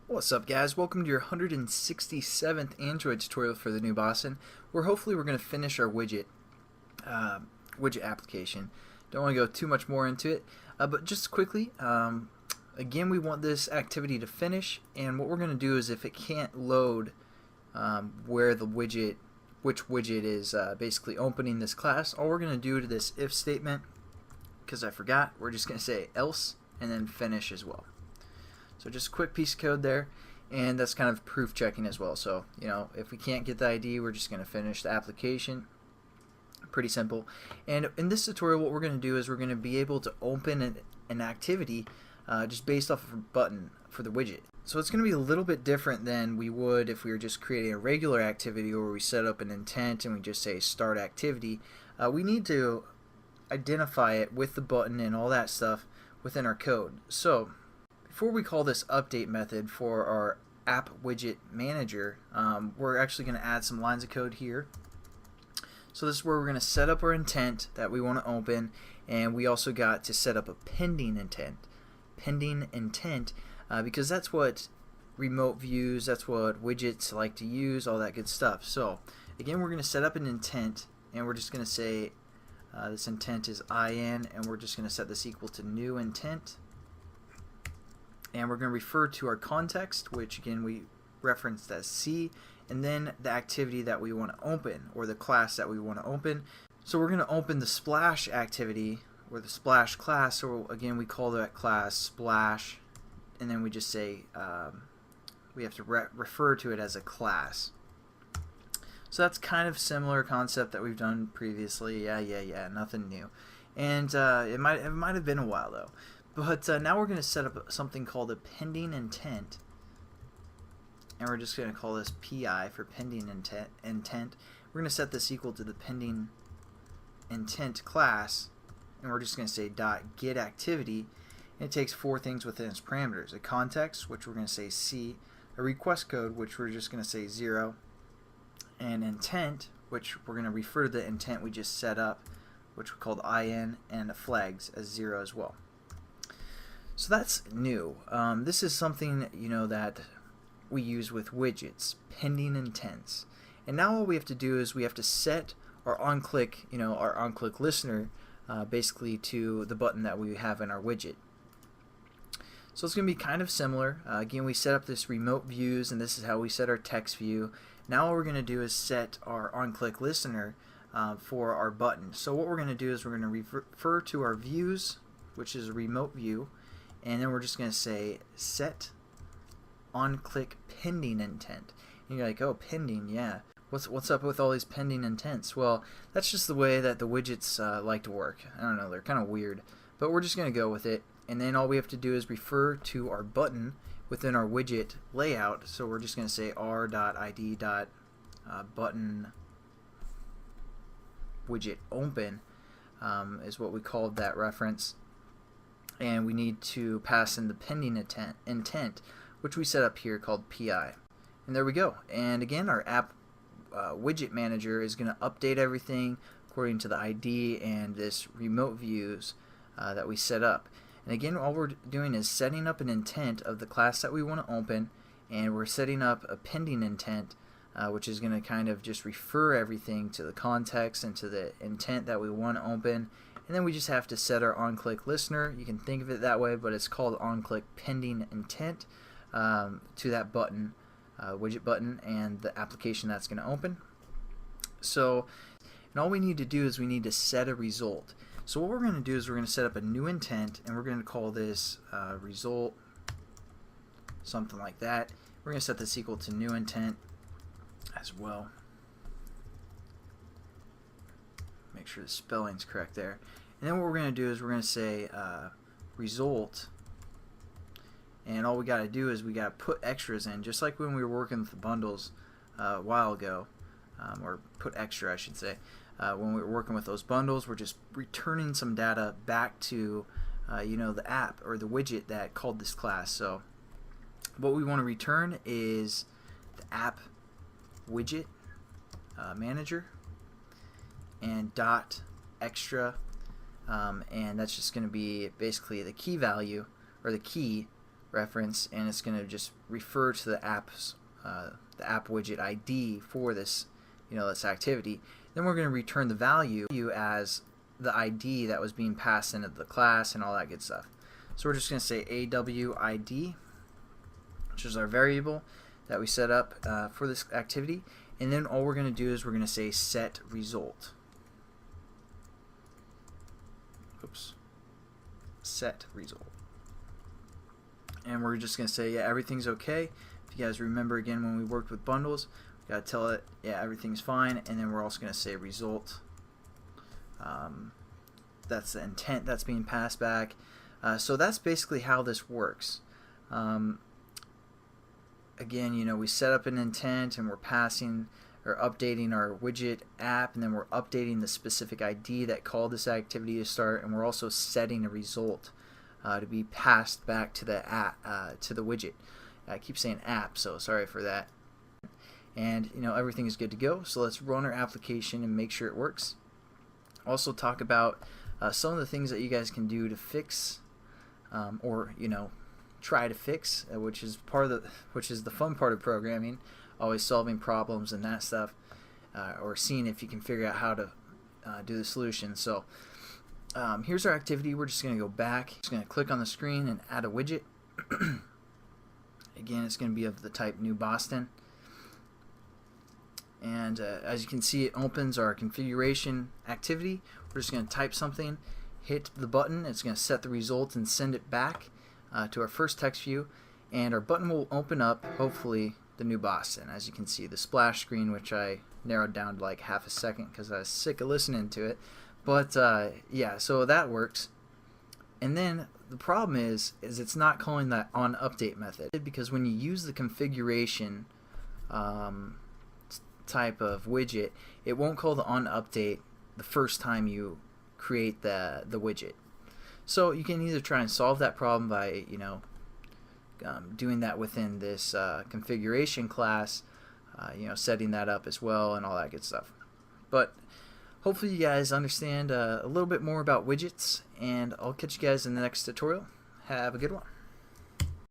What's up, guys? Welcome to your 167th Android tutorial for the new Boston, where hopefully we're going to finish our widget application. Don't want to go too much more into it, but just quickly, again, we want this activity to finish, and what we're going to do is if it can't load which widget is basically opening this class, all we're going to do to this if statement, because I forgot, we're just going to say else and then finish as well. So just a quick piece of code there, and that's kind of proof checking as well. So, if we can't get the ID, we're just going to finish the application. Pretty simple. And in this tutorial, what we're going to do is we're going to be able to open an activity just based off of a button for the widget. So it's going to be a little bit different than we would if we were just creating a regular activity where we set up an intent and we just say start activity. We need to identify it with the button and all that stuff within our code. So before we call this update method for our app widget manager, we're actually going to add some lines of code here. So this is where we're going to set up our intent that we want to open, and we also got to set up a pending intent. Pending intent, because that's what remote views, that's what widgets like to use, all that good stuff. So again, we're going to set up an intent, and we're just going to say this intent is IN, and we're just going to set this equal to new intent. And we're going to refer to our context, which again we referenced as C, and then the activity that we want to open, or the class that we want to open. So we're going to open the splash activity, or the splash class, so again we call that class splash, and then we just say we have to refer to it as a class. So that's kind of similar concept that we've done previously. Yeah, nothing new. And it might have been a while though. But now we're going to set up something called a pending intent, and we're just going to call this PI for pending intent. We're going to set this equal to the pending intent class, and we're just going to say .get activity, and it takes four things within its parameters: a context, which we're going to say C, a request code, which we're just going to say 0, and intent, which we're going to refer to the intent we just set up, which we called IN, and the flags as 0 as well. So that's new. This is something that we use with widgets, pending intents. And now all we have to do is we have to set our on-click, our on-click listener, basically to the button that we have in our widget. So it's going to be kind of similar. Again, we set up this remote views, and this is how we set our text view. Now all we're going to do is set our on-click listener for our button. So what we're going to do is we're going to refer to our views, which is a remote view, and then we're just going to say set on-click pending intent. And you're like, oh, pending, yeah. What's up with all these pending intents? Well, that's just the way that the widgets like to work. I don't know, they're kind of weird, but we're just going to go with it. And then all we have to do is refer to our button within our widget layout. So we're just going to say r.id.button widget open is what we called that reference. And we need to pass in the pending intent, which we set up here called PI. And there we go. And again, our app widget manager is going to update everything according to the ID and this remote views that we set up. And again, all we're doing is setting up an intent of the class that we want to open, and we're setting up a pending intent, which is going to kind of just refer everything to the context and to the intent that we want to open. And then we just have to set our on-click listener. You can think of it that way, but it's called on-click pending intent to that button, widget button, and the application that's going to open. So, and all we need to do is we need to set a result. So what we're going to do is we're going to set up a new intent, and we're going to call this result, something like that. We're going to set this equal to new intent as well. Make sure the spelling's correct there. And then what we're going to do is we're going to say result, and all we got to do is we got to put extras in, just like when we were working with the bundles a while ago, or put extra I should say. When we were working with those bundles, we're just returning some data back to the app or the widget that called this class. So what we want to return is the app widget manager and dot extra, and that's just going to be basically the key value, or the key reference, and it's going to just refer to the app widget ID for this, this activity. Then we're going to return the value as the ID that was being passed into the class and all that good stuff. So we're just going to say AWID, which is our variable that we set up for this activity, and then all we're going to do is we're going to say set result. Oops. Set result. And we're just going to say, yeah, everything's okay. If you guys remember again when we worked with bundles, we got to tell it, yeah, everything's fine, and then we're also going to say result. That's the intent that's being passed back. So that's basically how this works. Again, we set up an intent and we're passing or updating our widget app, and then we're updating the specific ID that called this activity to start, and we're also setting a result to be passed back to the app, to the widget. I keep saying app, so sorry for that. And everything is good to go. So let's run our application and make sure it works. Also talk about some of the things that you guys can do to fix, or try to fix, which is the fun part of programming, always solving problems and that stuff, or seeing if you can figure out how to do the solution. So here's our activity. We're just going to go back. Just going to click on the screen and add a widget. Again, it's going to be of the type New Boston. And as you can see, it opens our configuration activity. We're just going to type something, hit the button. It's going to set the result and send it back to our first text view. And our button will open up, hopefully, the New Boston. As you can see, the splash screen, which I narrowed down to like half a second because I was sick of listening to it. But yeah, so that works. And then the problem is it's not calling that onUpdate method, because when you use the configuration type of widget, it won't call the onUpdate the first time you create the widget. So you can either try and solve that problem by doing that within this configuration class, setting that up as well and all that good stuff. But hopefully you guys understand a little bit more about widgets, and I'll catch you guys in the next tutorial. Have a good one.